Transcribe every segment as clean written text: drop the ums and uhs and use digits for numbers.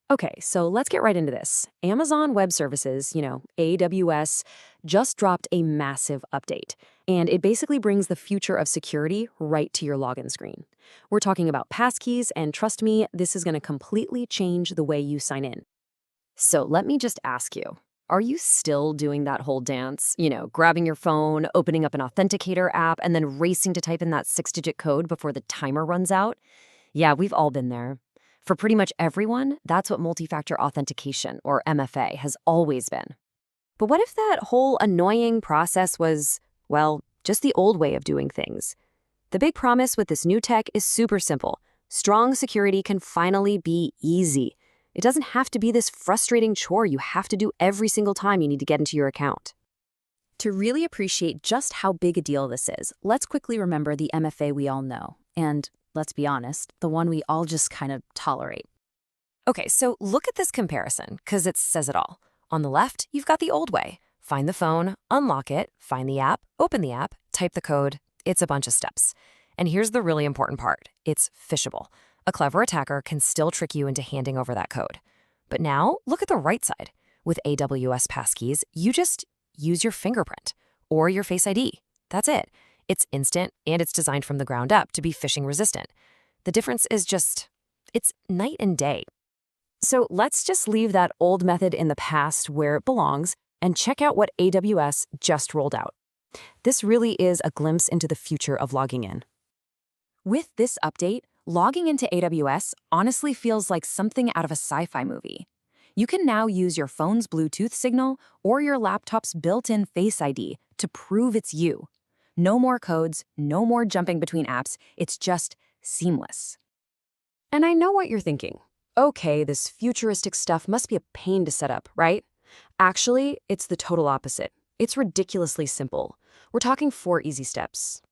Okay, so let's get right into this. Amazon Web Services, AWS, just dropped a massive update, and it basically brings the future of security right to your login screen. We're talking about passkeys, and trust me, this is going to completely change the way you sign in. So let me just ask you, are you still doing that whole dance? Grabbing your phone, opening up an Authenticator app, and then racing to type in that six-digit code before the timer runs out? Yeah, we've all been there. For pretty much everyone, that's what multi-factor authentication, or MFA, has always been. But what if that whole annoying process was, well, just the old way of doing things? The big promise with this new tech is super simple. Strong security can finally be easy. It doesn't have to be this frustrating chore you have to do every single time you need to get into your account. To really appreciate just how big a deal this is, let's quickly remember the MFA we all know. And let's be honest, the one we all just kind of tolerate. Okay, so look at this comparison, because it says it all. On the left, you've got the old way. Find the phone, unlock it, find the app, open the app, type the code. It's a bunch of steps. And here's the really important part. It's phishable. A clever attacker can still trick you into handing over that code. But now, look at the right side. With AWS Passkeys, you just use your fingerprint or your Face ID. That's it. It's instant, and it's designed from the ground up to be phishing-resistant. The difference is it's night and day. So let's just leave that old method in the past where it belongs and check out what AWS just rolled out. This really is a glimpse into the future of logging in. With this update, logging into AWS honestly feels like something out of a sci-fi movie. You can now use your phone's Bluetooth signal or your laptop's built-in Face ID to prove it's you. No more codes, no more jumping between apps. It's just seamless. And I know what you're thinking. Okay, this futuristic stuff must be a pain to set up, right? Actually, it's the total opposite. It's ridiculously simple. We're talking 4 easy steps.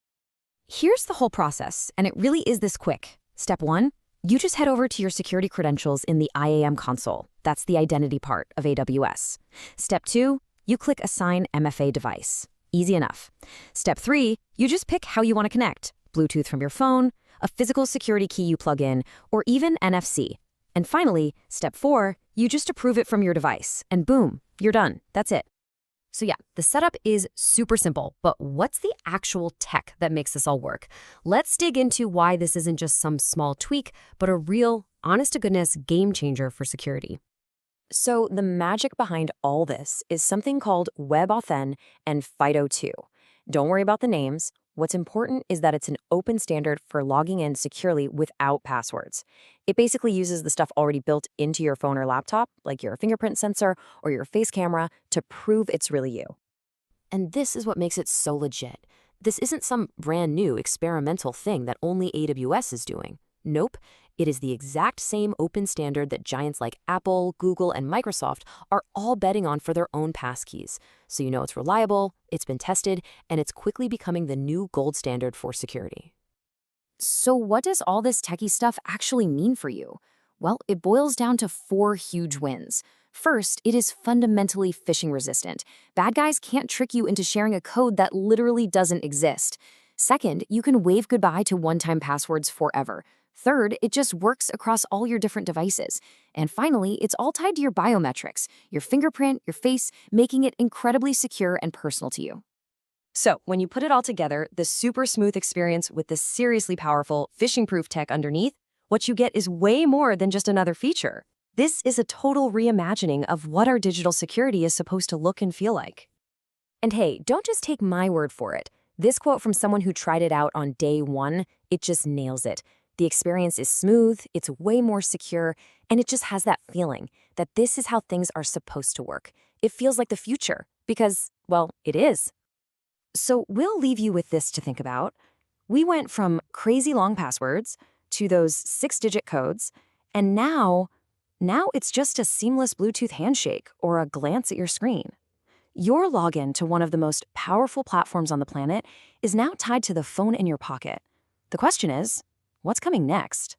Here's the whole process, and it really is this quick. Step 1, you just head over to your security credentials in the IAM console. That's the identity part of AWS. Step 2, you click Assign MFA device. Easy enough. Step 3, you just pick how you want to connect. Bluetooth from your phone, a physical security key you plug in, or even NFC. And finally, step 4, you just approve it from your device, and boom, you're done. That's it. So yeah, the setup is super simple, but what's the actual tech that makes this all work? Let's dig into why this isn't just some small tweak, but a real, honest-to-goodness game changer for security. So the magic behind all this is something called WebAuthn FIDO2. Don't worry about the names. What's important is that it's an open standard for logging in securely without passwords. It basically uses the stuff already built into your phone or laptop, like your fingerprint sensor or your face camera, to prove it's really you. And this is what makes it so legit. This isn't some brand new experimental thing that only AWS is doing. Nope. It is the exact same open standard that giants like Apple, Google, and Microsoft are all betting on for their own passkeys. So you know it's reliable, it's been tested, and it's quickly becoming the new gold standard for security. So what does all this techie stuff actually mean for you? Well, it boils down to 4 huge wins. First, it is fundamentally phishing resistant. Bad guys can't trick you into sharing a code that literally doesn't exist. Second, you can wave goodbye to one-time passwords forever. Third, it just works across all your different devices. And finally, it's all tied to your biometrics, your fingerprint, your face, making it incredibly secure and personal to you. So when you put it all together, the super smooth experience with this seriously powerful phishing-proof tech underneath, what you get is way more than just another feature. This is a total reimagining of what our digital security is supposed to look and feel like. And hey, don't just take my word for it. This quote from someone who tried it out on day 1, it just nails it. The experience is smooth, it's way more secure, and it just has that feeling that this is how things are supposed to work. It feels like the future because, well, it is. So we'll leave you with this to think about. We went from crazy long passwords to those 6-digit codes, and now it's just a seamless Bluetooth handshake or a glance at your screen. Your login to one of the most powerful platforms on the planet is now tied to the phone in your pocket. The question is, what's coming next?